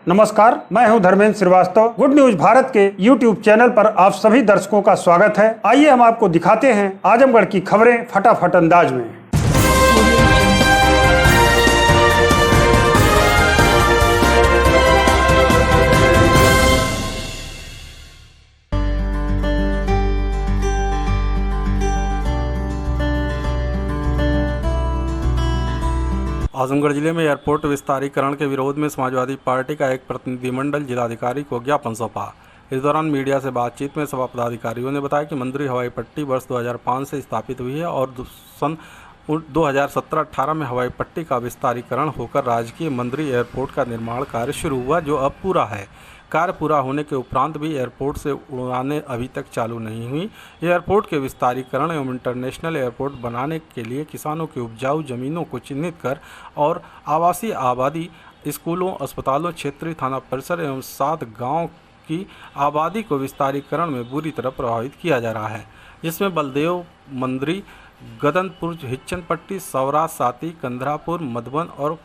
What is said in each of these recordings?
नमस्कार, मैं हूं धर्मेंद्र श्रीवास्तव। गुड न्यूज भारत के YouTube चैनल पर आप सभी दर्शकों का स्वागत है। आइए हम आपको दिखाते हैं आजमगढ़ की खबरें फटाफट अंदाज में। आजमगढ़ जिले में एयरपोर्ट विस्तारीकरण के विरोध में समाजवादी पार्टी का एक प्रतिनिधिमंडल जिलाधिकारी को ज्ञापन सौंपा। इस दौरान मीडिया से बातचीत में सभा पदाधिकारियों ने बताया कि मंदिर हवाई पट्टी वर्ष 2005 से स्थापित हुई है और सन 2017-18 में हवाई पट्टी का विस्तारीकरण होकर राजकीय मंदिर एयरपोर्ट का निर्माण कार्य शुरू हुआ, जो अब पूरा है। कार्य पूरा होने के उपरांत भी एयरपोर्ट से उड़ानें अभी तक चालू नहीं हुई। एयरपोर्ट के विस्तारीकरण एवं इंटरनेशनल एयरपोर्ट बनाने के लिए किसानों की उपजाऊ जमीनों को चिन्हित कर और आवासीय आबादी, स्कूलों, अस्पतालों, क्षेत्रीय थाना परिसर एवं 7 गाँव की आबादी को विस्तारीकरण में बुरी तरह प्रभावित किया जा रहा है, जिसमें बलदेव मंदिरी, गदनपुर, हिच्चन पट्टी, सवरा, साती, कंधरापुर, मधुबन और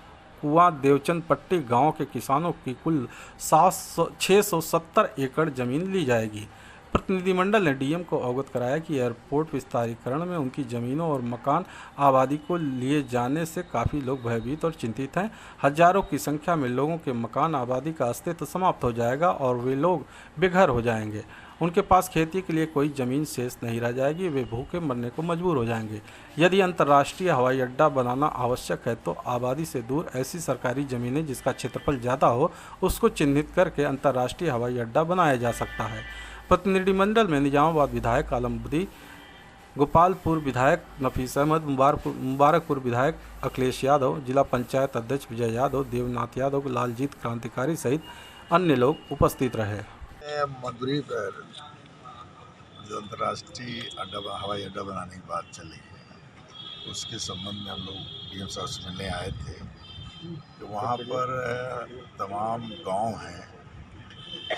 कुआं देवचंद पट्टी गांव के किसानों की कुल 670 एकड़ जमीन ली जाएगी। प्रतिनिधिमंडल ने डीएम को अवगत कराया कि एयरपोर्ट विस्तारीकरण में उनकी ज़मीनों और मकान आबादी को लिए जाने से काफ़ी लोग भयभीत और चिंतित हैं। हजारों की संख्या में लोगों के मकान आबादी का अस्तित्व समाप्त हो जाएगा और वे लोग बेघर हो जाएंगे। उनके पास खेती के लिए कोई ज़मीन शेष नहीं रह जाएगी, वे भूखे मरने को मजबूर हो जाएंगे। यदि अंतर्राष्ट्रीय हवाई अड्डा बनाना आवश्यक है तो आबादी से दूर ऐसी सरकारी ज़मीनें जिसका क्षेत्रफल ज़्यादा हो, उसको चिन्हित करके अंतर्राष्ट्रीय हवाई अड्डा बनाया जा सकता है। प्रतिनिधिमंडल में निजामाबाद विधायक आलमबदी, गोपालपुर विधायक नफीस अहमद, मुबारकपुर विधायक अखिलेश यादव, जिला पंचायत अध्यक्ष विजय यादव, देवनाथ यादव, लालजीत क्रांतिकारी सहित अन्य लोग उपस्थित रहे। मधुरी पर जो अंतर्राष्ट्रीय हवाई अड्डा बनाने की बात चली है, उसके संबंध में हम लोग डीएम साहब से मिलने आए थे। तो वहाँ पर तमाम गांव हैं,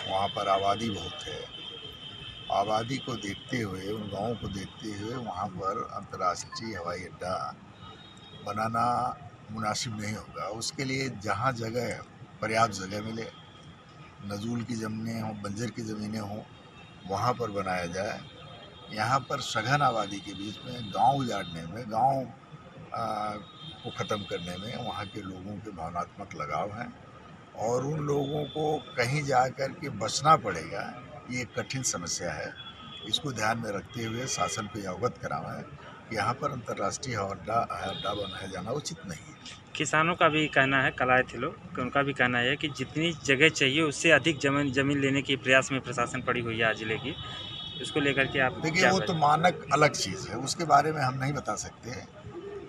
वहाँ पर आबादी बहुत है। आबादी को देखते हुए, उन गाँवों को देखते हुए वहाँ पर अंतर्राष्ट्रीय हवाई अड्डा बनाना मुनासिब नहीं होगा। उसके लिए जहाँ जगह पर्याप्त जगह मिले, नजूल की ज़मीनें हों, बंजर की ज़मीनें हों, वहाँ पर बनाया जाए। यहाँ पर सघन आबादी के बीच में गांव उजाड़ने में, गांव को ख़त्म करने में वहाँ के लोगों के भावनात्मक लगाव हैं और उन लोगों को कहीं जा कर के बचना पड़ेगा, ये एक कठिन समस्या है। इसको ध्यान में रखते हुए शासन को अवगत कराना है कि यहाँ पर अंतर्राष्ट्रीय हवाई अड्डा बनाया जाना उचित नहीं है। किसानों का भी कहना है, कल आए थे लोग, उनका भी कहना है कि जितनी जगह चाहिए उससे अधिक जमीन लेने के प्रयास में प्रशासन पड़ी हुई है आज जिले की। उसको लेकर के आप देखिए, वो तो मानक अलग चीज़ है, उसके बारे में हम नहीं बता सकते।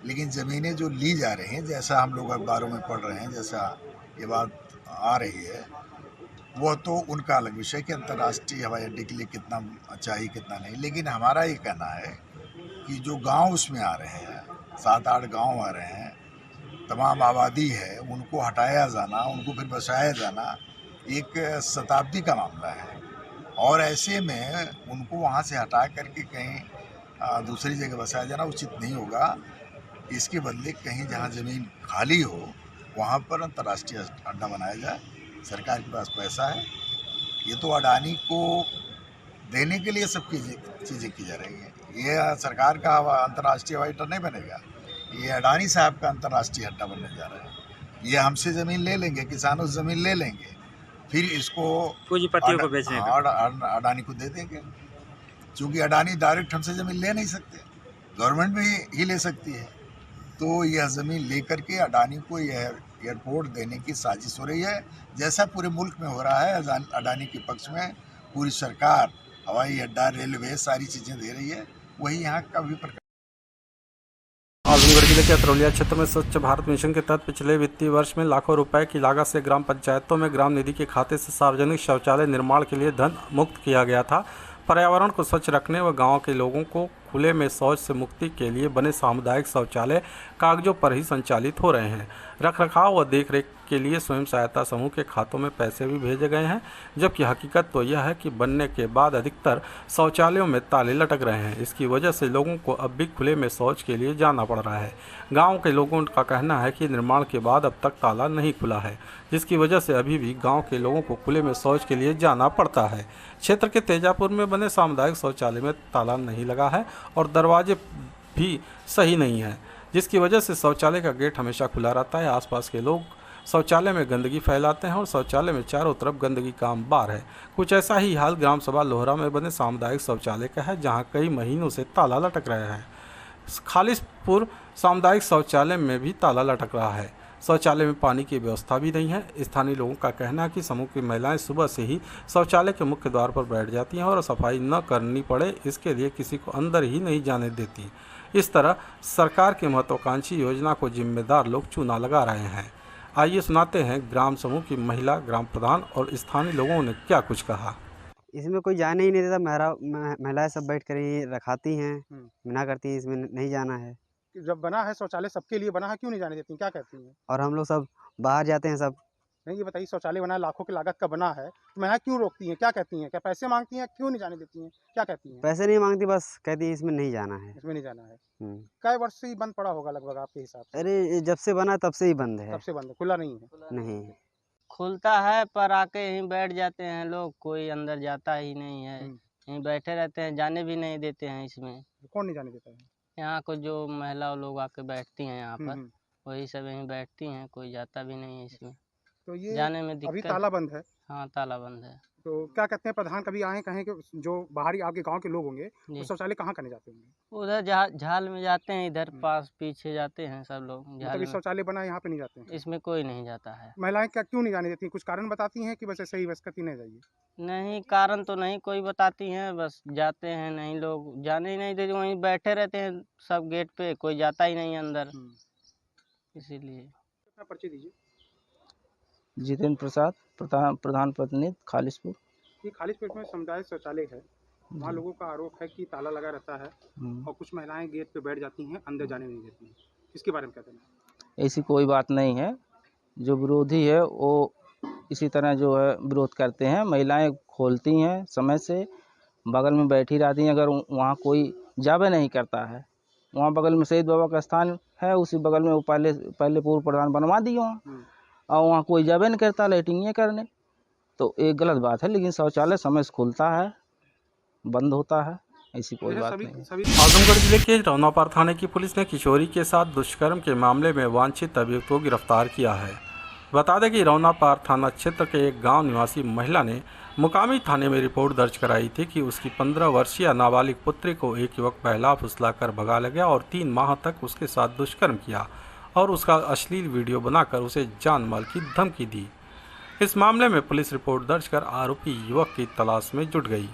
लेकिन ज़मीनें जो ली जा रही हैं, जैसा हम लोग अखबारों में पढ़ रहे हैं, जैसा ये बात आ रही है, वह तो उनका अलग विषय कि अंतर्राष्ट्रीय हवाई अड्डे के लिए कितना चाहिए कितना नहीं। लेकिन हमारा ये कहना है कि जो गाँव उसमें आ रहे हैं, 7-8 गाँव आ रहे हैं, तमाम आबादी है, उनको हटाया जाना, उनको फिर बसाया जाना एक शताब्दी का मामला है। और ऐसे में उनको वहाँ से हटा करके कहीं दूसरी जगह बसाया जाना उचित नहीं होगा। इसके बदले कहीं जहाँ ज़मीन खाली हो, वहाँ पर अंतर्राष्ट्रीय अड्डा बनाया जाए। सरकार के पास पैसा है, ये तो अडानी को देने के लिए सब चीज़ें की जा रही हैं। ये सरकार का अंतर्राष्ट्रीय हवाई अड्डा नहीं बनेगा, ये अडानी साहब का अंतर्राष्ट्रीय अड्डा बनने जा रहा है। ये हमसे ज़मीन ले लेंगे, किसानों से ज़मीन ले लेंगे, फिर इसको पूंजीपतियों को बेचने अडानी को दे देंगे। क्योंकि अडानी डायरेक्ट हमसे ज़मीन ले नहीं सकते, गवर्नमेंट भी ही ले सकती है। तो यह ज़मीन लेकर के अडानी को यह एयरपोर्ट देने की साजिश हो रही है। जैसा पूरे मुल्क में हो रहा है, अडानी के पक्ष में पूरी सरकार हवाई अड्डा, रेलवे, सारी चीज़ें दे रही है, वही यहाँ का भी प्रकार। आजमगढ़ जिले के अतरौलिया क्षेत्र में स्वच्छ भारत मिशन के तहत पिछले वित्तीय वर्ष में लाखों रुपए की लागत से ग्राम पंचायतों में ग्राम निधि के खाते से सार्वजनिक शौचालय निर्माण के लिए धन मुक्त किया गया था। पर्यावरण को स्वच्छ रखने व गांव के लोगों को खुले में शौच से मुक्ति के लिए बने सामुदायिक शौचालय कागजों पर ही संचालित हो रहे हैं। रखरखाव व देखरेख के लिए स्वयं सहायता समूह के खातों में पैसे भी भेजे गए हैं, जबकि हकीकत तो यह है कि बनने के बाद अधिकतर शौचालयों में ताले लटक रहे हैं। इसकी वजह से लोगों को अब भी खुले में शौच के लिए जाना पड़ रहा है। गांव के लोगों का कहना है कि निर्माण के बाद अब तक ताला नहीं खुला है, जिसकी वजह से अभी भी गांव के लोगों को खुले में शौच के लिए जाना पड़ता है। क्षेत्र के तेजापुर में बने सामुदायिक शौचालय में ताला नहीं लगा है और दरवाजे भी सही नहीं है, जिसकी वजह से शौचालय का गेट हमेशा खुला रहता है। आसपास के लोग शौचालय में गंदगी फैलाते हैं और शौचालय में चारों तरफ गंदगी का अंबार है। कुछ ऐसा ही हाल ग्राम सभा लोहरा में बने सामुदायिक शौचालय का है, जहां कई महीनों से ताला लटक रहे हैं। खालिसपुर सामुदायिक शौचालय में भी ताला लटक रहा है। शौचालय में पानी की व्यवस्था भी नहीं है। स्थानीय लोगों का कहना है कि समूह की महिलाएं सुबह से ही शौचालय के मुख्य द्वार पर बैठ जाती हैं और सफाई न करनी पड़े इसके लिए किसी को अंदर ही नहीं जाने देती। इस तरह सरकार की महत्वाकांक्षी योजना को जिम्मेदार लोग चूना लगा रहे हैं। आइए सुनाते हैं ग्राम समूह की महिला ग्राम प्रधान और स्थानीय लोगों ने क्या कुछ कहा। इसमें कोई जाने ही नहीं देता। महिलाएं सब बैठ कर ही रखाती हैं, मना करती हैं, इसमें नहीं जाना है। जब बना है शौचालय सबके लिए बना है, क्यों नहीं जाने देती, क्या कहती हैं? और हम लोग सब बाहर जाते हैं सब। नहीं, ये बताइए, शौचालय बना है, लाखों की लागत का बना है, तो महिला क्यों रोकती हैं, क्या कहती हैं? क्या पैसे मांगती हैं, क्यों नहीं जाने देती हैं, क्या कहती हैं? पैसे नहीं मांगती, बस कहती है इसमें नहीं जाना है। इसमें नहीं जाना है। कई वर्ष से ही बंद पड़ा होगा लगभग आपके हिसाब से? अरे ये जब से बना तब से ही बंद है। तब से बंद है, खुला नहीं है? नहीं खुलता है पर आके यहीं बैठ जाते हैं लोग, कोई अंदर जाता ही नहीं है। यहीं बैठे रहते हैं, जाने भी नहीं देते हैं इसमें। कौन नहीं जाने देता है? यहाँ को जो महिला लोग आके बैठती हैं यहाँ पर, वही सब यहीं बैठती हैं, कोई जाता भी नहीं है इसमें। तो ये जाने में अभी दिक्कत। ताला बंद है? हाँ, ताला बंद है। तो क्या कहते हैं प्रधान, कभी आए कहें कि जो बाहरी आपके गांव के लोग होंगे जी। वो शौचालय कहाँ करने जाते होंगे? उधर झाल में जाते हैं, इधर पास पीछे जाते हैं सब लोग झाल मतलब में। शौचालय बना है, यहाँ पे नहीं जाते हैं? इसमें कोई नहीं जाता है। महिलाएं क्या क्यों नहीं जाने देती, कुछ कारण बताती हैं कि बस ऐसे ही बस करती नहीं जाइए? नहीं, कारण तो नहीं कोई बताती हैं, बस जाते हैं नहीं, लोग जाने ही नहीं देते, वहीं बैठे रहते हैं सब गेट पे, कोई जाता ही नहीं अंदर, इसीलिए। अपना परिचय दीजिए। जितेंद्र प्रसाद, प्रधान प्रतिनिधि खालिसपुर। ये खालिसपुर में सामुदायिक शौचालय है, वहाँ लोगों का आरोप है कि ताला लगा रहता है और कुछ महिलाएं गेट पे बैठ जाती हैं, अंदर जाने नहीं देती हैं। इसके बारे में क्या कहना है? ऐसी कोई बात नहीं है। जो विरोधी है वो इसी तरह जो है विरोध करते हैं। महिलाएं खोलती हैं समय से, बगल में बैठी रहती हैं। अगर वहाँ कोई जावे नहीं करता है, वहाँ बगल में शहीद बाबा का स्थान है, उसी बगल में वो पहले पूर्व प्रधान बनवा दिए वहाँ, और वहाँ कोई जावे नहीं करता लाइटिंग करने, तो एक गलत बात है। लेकिन शौचालय समय से खुलता है, बंद होता है, ऐसी कोई बात नहीं। आजमगढ़ जिले के रौनापार थाने की पुलिस ने किशोरी के साथ दुष्कर्म के मामले में वांछित अभियुक्त को गिरफ्तार किया है। बता दें कि रौनापार थाना क्षेत्र के एक गांव निवासी महिला ने मुकामी थाने में रिपोर्ट दर्ज कराई थी कि उसकी 15 वर्षीय नाबालिग पुत्री को एक युवक बहला फुसलाकर भगा ले गया और 3 माह तक उसके साथ दुष्कर्म किया और उसका अश्लील वीडियो बनाकर उसे जान माल की धमकी दी। इस मामले में पुलिस रिपोर्ट दर्ज कर आरोपी युवक की तलाश में जुट गई।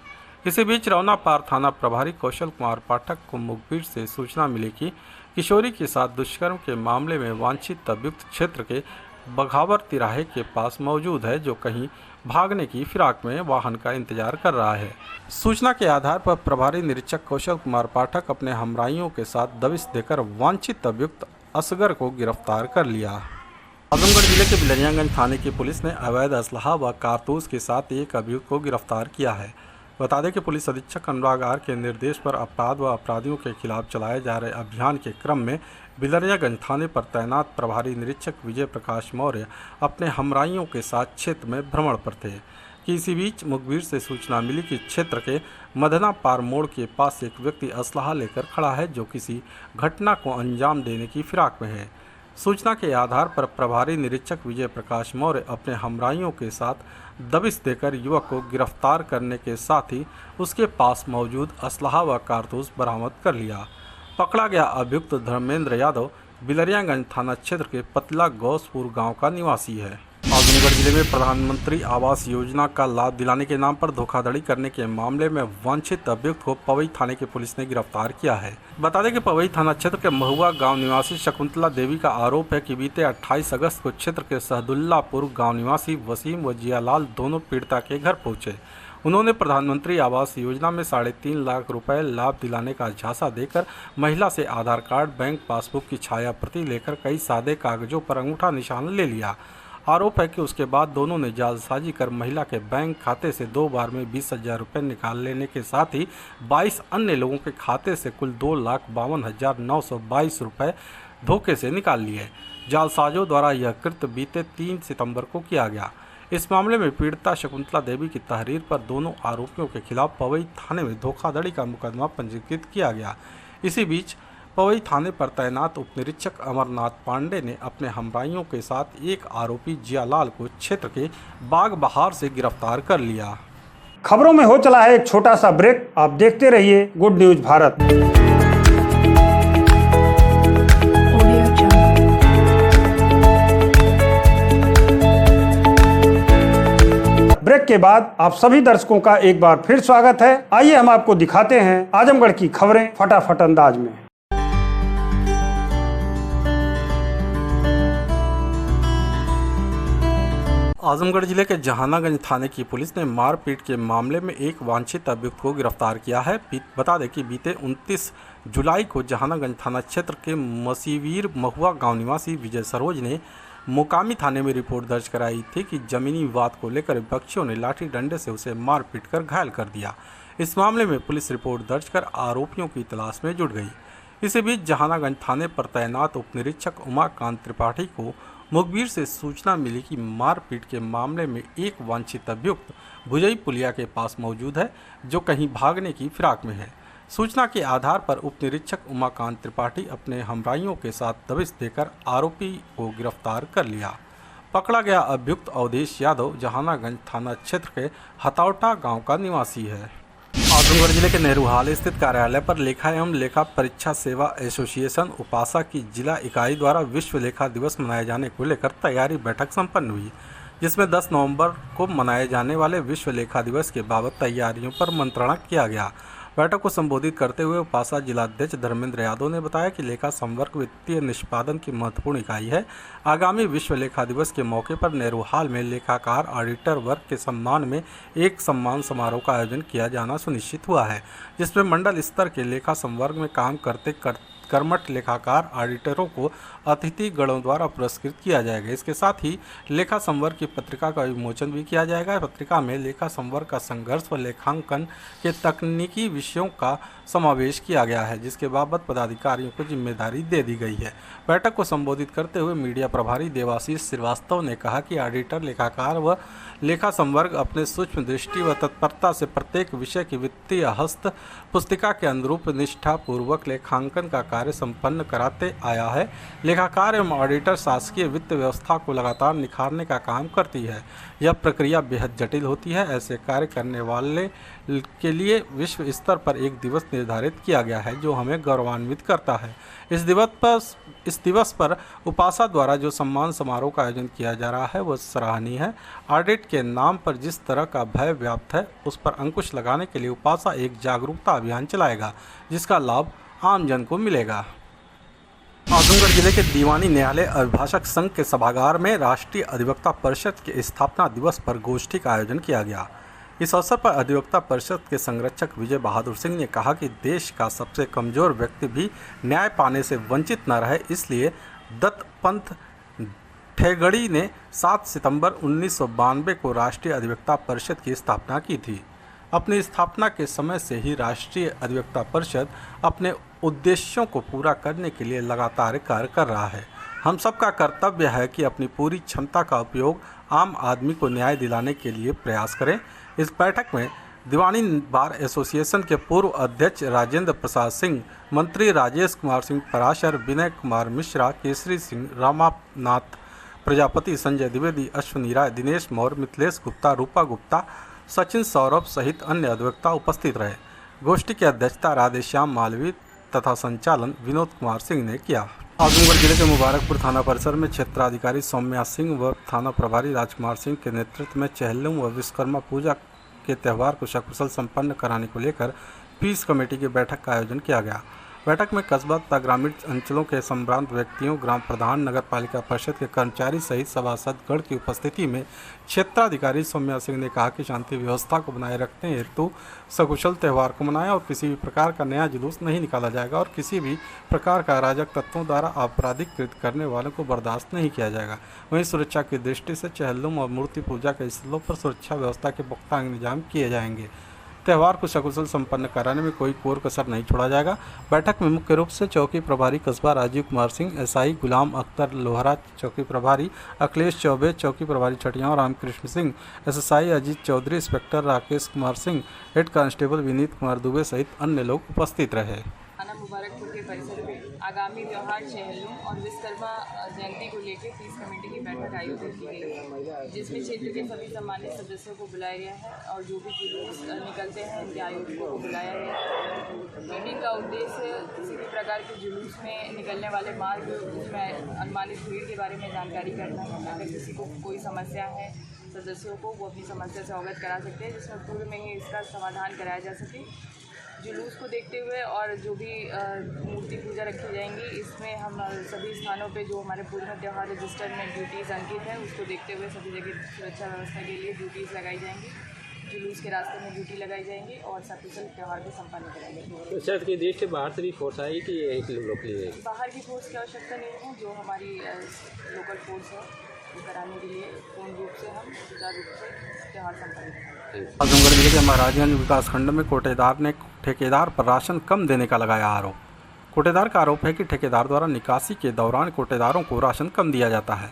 इसी बीच रौनापार थाना प्रभारी कौशल कुमार पाठक को मुखबिर से सूचना मिली कि किशोरी के साथ दुष्कर्म के मामले में वांछित अभियुक्त क्षेत्र के बघावर तिराहे के पास मौजूद है, जो कहीं भागने की फिराक में वाहन का इंतजार कर रहा है। सूचना के आधार पर प्रभारी निरीक्षक कौशल कुमार पाठक अपने हमराइयों के साथ दबिश देकर वांछित अभियुक्त असगर को गिरफ्तार कर लिया। आजमगढ़ जिले के बिलरियागंज थाने की पुलिस ने अवैध असलहा व कारतूस के साथ एक अभियुक्त को गिरफ्तार किया है। बता दें कि पुलिस अधीक्षक अनुराग आर के निर्देश पर अपराध व अपराधियों के खिलाफ चलाए जा रहे अभियान के क्रम में बिलरियागंज थाने पर तैनात प्रभारी निरीक्षक विजय प्रकाश मौर्य अपने हमराइयों के साथ क्षेत्र में भ्रमण पर थे कि इसी बीच मुखबिर से सूचना मिली कि क्षेत्र के मदना पार मोड़ के पास एक व्यक्ति असलहा लेकर खड़ा है, जो किसी घटना को अंजाम देने की फिराक में है। सूचना के आधार पर प्रभारी निरीक्षक विजय प्रकाश मौर्य अपने हमराइयों के साथ दबिश देकर युवक को गिरफ्तार करने के साथ ही उसके पास मौजूद असलहा व कारतूस बरामद कर लिया। पकड़ा गया अभियुक्त धर्मेंद्र यादव बिलरियागंज थाना क्षेत्र के पतला गौसपुर गांव का निवासी है। आजमगढ़ जिले में प्रधानमंत्री आवास योजना का लाभ दिलाने के नाम पर धोखाधड़ी करने के मामले में वांछित अभियुक्त को पवई थाने की पुलिस ने गिरफ्तार किया है। बता दें कि पवई थाना क्षेत्र के महुआ गांव निवासी शकुंतला देवी का आरोप है कि बीते 28 अगस्त को क्षेत्र के सहदुल्लापुर गांव निवासी वसीम व जियालाल दोनों पीड़िता के घर पहुंचे उन्होंने प्रधानमंत्री आवास योजना में 3.5 लाख रुपए लाभ दिलाने का झांसा देकर महिला से आधार कार्ड, बैंक पासबुक की छाया प्रति लेकर कई सादे कागजों पर अंगूठा निशान ले लिया। आरोप है कि उसके बाद दोनों ने जालसाजी कर महिला के बैंक खाते से 2 बार में 20,000 रुपये निकाल लेने के साथ ही 22 अन्य लोगों के खाते से कुल 2,52,922 रुपये धोखे से निकाल लिए। जालसाजों द्वारा यह कृत्य बीते 3 सितंबर को किया गया। इस मामले में पीड़िता शकुंतला देवी की तहरीर पर दोनों आरोपियों के खिलाफ पवई थाने में धोखाधड़ी का मुकदमा पंजीकृत किया गया। इसी बीच पवई थाने पर तैनात उप निरीक्षक अमरनाथ पांडे ने अपने हमराइयों के साथ एक आरोपी जियालाल को क्षेत्र के बाग बहार से गिरफ्तार कर लिया। खबरों में हो चला है एक छोटा सा ब्रेक। आप देखते रहिए गुड न्यूज भारत। ब्रेक के बाद आप सभी दर्शकों का एक बार फिर स्वागत है। आइए हम आपको दिखाते हैं आजमगढ़ की खबरें फटाफट अंदाज में। आजमगढ़ जिले के जहानागंज थाने की पुलिस ने मारपीट के मामले में एक वांछित अभियुक्त को गिरफ्तार किया है। बता दें कि बीते 29 जुलाई को जहानागंज थाना क्षेत्र के मसीवीर महुआ गांव निवासी विजय सरोज ने मुकामी थाने में रिपोर्ट दर्ज कराई थी कि जमीनी विवाद को लेकर विपक्षियों ने लाठी डंडे से उसे मारपीट कर घायल कर दिया। इस मामले में पुलिस रिपोर्ट दर्ज कर आरोपियों की तलाश में जुट गई। इसी बीच जहानागंज थाने पर तैनात उप निरीक्षक उमाकांत त्रिपाठी को मुखबिर से सूचना मिली कि मारपीट के मामले में एक वांछित अभियुक्त भुजई पुलिया के पास मौजूद है, जो कहीं भागने की फिराक में है। सूचना के आधार पर उप निरीक्षक उमाकांत त्रिपाठी अपने हमराइयों के साथ दबिश देकर आरोपी को गिरफ्तार कर लिया। पकड़ा गया अभियुक्त अवधेश यादव जहानागंज थाना क्षेत्र के हथौटा गांव का निवासी है। आजमगढ़ जिले के नेहरू हाल स्थित कार्यालय पर लेखा एवं लेखा परीक्षा सेवा एसोसिएशन उपासा की जिला इकाई द्वारा विश्व लेखा दिवस मनाए जाने को लेकर तैयारी बैठक संपन्न हुई, जिसमें 10 नवंबर को मनाए जाने वाले विश्व लेखा दिवस के बाबत तैयारियों पर मंत्रणा किया गया। बैठक को संबोधित करते हुए उपासा जिलाध्यक्ष धर्मेंद्र यादव ने बताया कि लेखा संवर्ग वित्तीय निष्पादन की महत्वपूर्ण इकाई है। आगामी विश्व लेखा दिवस के मौके पर नेहरू हाल में लेखाकार ऑडिटर वर्ग के सम्मान में एक सम्मान समारोह का आयोजन किया जाना सुनिश्चित हुआ है, जिसमें मंडल स्तर के लेखा संवर्ग में काम करते कर्मठ लेखाकार ऑडिटरों को अतिथि गणों द्वारा पुरस्कृत किया जाएगा। इसके साथ ही लेखा संवर्ग की पत्रिका का विमोचन भी किया जाएगा। पत्रिका में लेखा संवर्ग का संघर्ष व लेखांकन के तकनीकी विषयों का समावेश किया गया है, जिसके बाबत पदाधिकारियों को जिम्मेदारी दे दी गई है। बैठक को संबोधित करते हुए मीडिया प्रभारी देवाशीष श्रीवास्तव ने कहा कि ऑडिटर, लेखाकार व लेखा संवर्ग अपने सूक्ष्म दृष्टि व तत्परता से प्रत्येक विषय की वित्तीय हस्त पुस्तिका के अनुरूप निष्ठापूर्वक लेखांकन का कार्य संपन्न कराते आया है। लेखाकार एवं ऑडिटर शासकीय वित्त व्यवस्था को लगातार निखारने का काम करती है। यह प्रक्रिया बेहद जटिल होती है। ऐसे कार्य करने वाले के लिए विश्व स्तर पर एक दिवस निर्धारित किया गया है, जो हमें गौरवान्वित करता है। इस दिवस पर उपासा द्वारा जो सम्मान समारोह का आयोजन किया जा रहा है वह सराहनीय है। ऑडिट के नाम पर जिस तरह का भय व्याप्त है, उस पर अंकुश लगाने के लिए उपासा एक जागरूकता अभियान चलाएगा, जिसका लाभ आमजन को मिलेगा। आजमगढ़ जिले के दीवानी न्यायालय अभिभाषक संघ के सभागार में राष्ट्रीय अधिवक्ता परिषद के स्थापना दिवस पर गोष्ठी का आयोजन किया गया। इस अवसर पर अधिवक्ता परिषद के संरक्षक विजय बहादुर सिंह ने कहा कि देश का सबसे कमजोर व्यक्ति भी न्याय पाने से वंचित न रहे, इसलिए दत्तपंत ठेगड़ी ने 7 सितंबर 1992 को राष्ट्रीय अधिवक्ता परिषद की स्थापना की थी। अपनी स्थापना के समय से ही राष्ट्रीय अधिवक्ता परिषद अपने उद्देश्यों को पूरा करने के लिए लगातार कार्य कर रहा है। हम सबका कर्तव्य है कि अपनी पूरी क्षमता का उपयोग आम आदमी को न्याय दिलाने के लिए प्रयास करें। इस बैठक में दीवानी बार एसोसिएशन के पूर्व अध्यक्ष राजेंद्र प्रसाद सिंह, मंत्री राजेश कुमार सिंह पराशर, विनय कुमार मिश्रा, केसरी सिंह, रामानाथ प्रजापति, संजय द्विवेदी, अश्विनी राय, दिनेश मौर्य, मिथिलेश गुप्ता, रूपा गुप्ता, सचिन सौरभ सहित अन्य अधिवक्ता उपस्थित रहे। गोष्ठी की अध्यक्षता राधेश्याम मालवीय तथा संचालन विनोद कुमार सिंह ने किया। आजमगढ़ जिले के मुबारकपुर थाना परिसर में क्षेत्राधिकारी सौम्या सिंह व थाना प्रभारी राजकुमार सिंह के नेतृत्व में चहलम व विश्वकर्मा पूजा के त्यौहार को सकुशल संपन्न कराने को लेकर पीस कमेटी की बैठक का आयोजन किया गया। बैठक में कस्बा तथा ग्रामीण अंचलों के संभ्रांत व्यक्तियों, ग्राम प्रधान, नगर पालिका परिषद के कर्मचारी सहित सभासदगण की उपस्थिति में क्षेत्राधिकारी सौम्या सिंह ने कहा कि शांति व्यवस्था को बनाए रखने हेतु सकुशल त्यौहार को मनाएं और किसी भी प्रकार का नया जुलूस नहीं निकाला जाएगा और किसी भी प्रकार का अराजक तत्वों द्वारा आपराधिक कृत करने वालों को बर्दाश्त नहीं किया जाएगा। वहीं सुरक्षा की दृष्टि से चहलुम और मूर्ति पूजा के स्थलों पर सुरक्षा व्यवस्था के पुख्ता इंतजाम किए जाएंगे। त्यौहार को सकुशल संपन्न कराने में कोई कोर कसर नहीं छोड़ा जाएगा। बैठक में मुख्य रूप से चौकी प्रभारी कस्बा राजीव कुमार सिंह, एसआई गुलाम अख्तर लोहरा, चौकी प्रभारी अखिलेश चौबे, चौकी प्रभारी Chhatiyan Ramkrishna Singh, SSI Ajit Chaudhary, inspector Rakesh Kumar Singh, head constable Vineet Kumar Dubey सहित अन्य लोग उपस्थित रहे। थाना मुबारकपुर के परिसर में आगामी त्यौहार चहलुम और विश्वकर्मा जयंती को लेकर 30 कमेटी की बैठक आयोजित की गई है, जिसमें क्षेत्र के सभी सम्मानित सदस्यों को बुलाया गया है और जो भी जुलूस निकलते हैं उनके आयोजकों को बुलाया गया है। मीटिंग का उद्देश्य किसी भी प्रकार के जुलूस में निकलने वाले मार्ग उसमें अनुमानित भीड़ के बारे में जानकारी करना है। अगर किसी को कोई समस्या है सदस्यों को वो अपनी समस्या से अवगत करा सकते हैं, जिसमें पूर्व में ही इसका समाधान कराया जा सके। जुलूस को देखते हुए और जो भी मूर्ति पूजा रखी जाएंगी, इसमें हम सभी स्थानों पे जो हमारे पूर्व त्यौहार रजिस्टर में ड्यूटीज़ अंकित है उसको देखते हुए सभी जगह सुरक्षा व्यवस्था के लिए ड्यूटीज़ लगाई जाएंगी। जुलूस के रास्ते में ड्यूटी लगाई जाएंगी और सकुशल त्यौहार को संपन्न कराएंगे। तो शहर के देश से बाहर से भी फोर्स आएगी कि यही लोग लिए बाहर की फोर्स की आवश्यकता नहीं है। जो हमारी लोकल फोर्स है वो कराने के लिए पूर्ण रूप से हम सुचारू रूप से त्यौहार संपन्न करेंगे। आजमगढ़ जिले के महाराजगंज विकासखंड में कोटेदार ने ठेकेदार पर राशन कम देने का लगाया आरोप। कोटेदार का आरोप है कि ठेकेदार द्वारा निकासी के दौरान कोटेदारों को राशन कम दिया जाता है।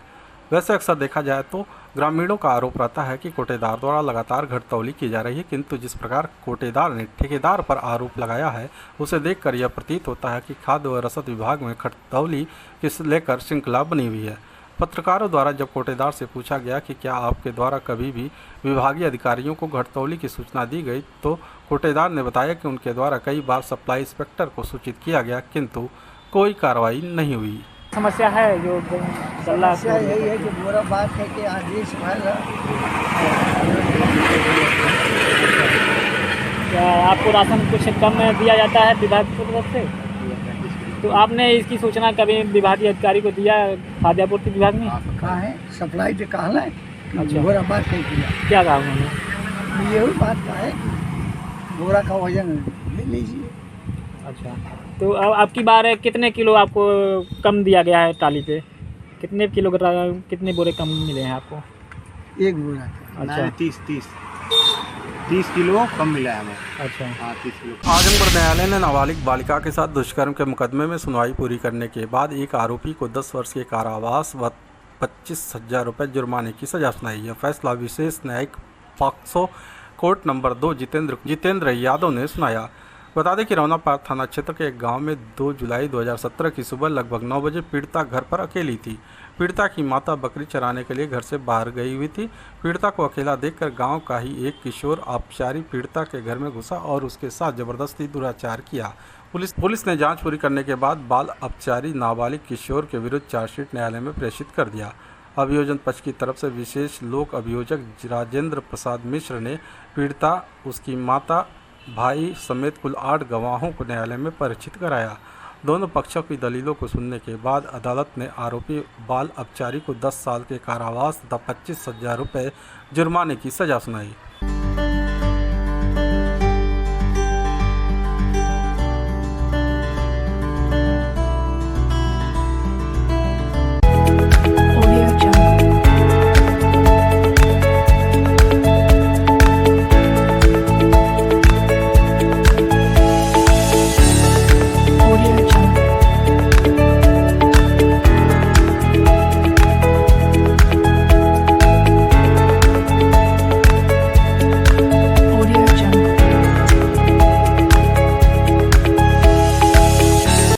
वैसे अक्सर देखा जाए तो ग्रामीणों का आरोप रहता है कि कोटेदार द्वारा लगातार घटतौली की जा रही है, किंतु जिस प्रकार कोटेदार ने ठेकेदार पर आरोप लगाया है उसे देखकर यह प्रतीत होता है कि खाद्य व रसद विभाग में घटतौली को लेकर श्रृंखला बनी हुई है। पत्रकारों द्वारा जब कोटेदार से पूछा गया कि क्या आपके द्वारा कभी भी विभागीय अधिकारियों को घटतौली की सूचना दी गई, तो कोटेदार ने बताया कि उनके द्वारा कई बार सप्लाई इंस्पेक्टर को सूचित किया गया, किंतु कोई कार्रवाई नहीं हुई। समस्या है जो समस्या यही है कि बुरा बात है कि आदेश क्या आपको राशन कुछ कम दिया जाता है विभाग की तरफ से? तो आपने इसकी सूचना कभी विभागीय अधिकारी को दिया खाद्य आपूर्ति विभाग में? कहा है सप्लाई से कहा है। अच्छा, बुरा बात नहीं किया। क्या कहा उन्होंने? यही बात का है कि बोरा का वजन ले लीजिए। अच्छा, तो अब आपकी बार कितने किलो आपको कम दिया गया है टाली पे? कितने कितने बोरे कम मिले हैं आपको? एक बोरा। अच्छा, 30 किलो कम मिला है हमें। अच्छा, हाँ 30 किलो। आजमगढ़ न्यायालय ने नाबालिग बालिका के साथ दुष्कर्म के मुकदमे में सुनवाई पूरी करने के बाद एक आरोपी को 10 वर्ष के कारावास व 25,000 रुपये जुर्माने की सजा सुनाई। यह फैसला विशेष न्यायिक POCSO court number 2 Jitendra Yadav ने सुनाया। बता दें कि रौनापार थाना क्षेत्र के एक गांव में 2 जुलाई 2017 की सुबह लगभग 9 बजे पीड़िता घर पर अकेली थी। पीड़िता की माता बकरी चराने के लिए घर से बाहर गई हुई थी। पीड़िता को अकेला देखकर गांव का ही एक किशोर अपचारी पीड़िता के घर में घुसा और उसके साथ जबरदस्ती दुराचार किया। पुलिस ने जांच पूरी करने के बाद बाल अपचारी नाबालिग किशोर के विरुद्ध चार्जशीट न्यायालय में प्रेषित कर दिया। अभियोजन पक्ष की तरफ से विशेष लोक अभियोजक राजेंद्र प्रसाद मिश्र ने पीड़िता, उसकी माता, भाई समेत कुल 8 गवाहों को न्यायालय में परिचित कराया। दोनों पक्षों की दलीलों को सुनने के बाद अदालत ने आरोपी बाल अपचारी को 10 साल के कारावास तथा 25,000 रुपये जुर्माने की सजा सुनाई।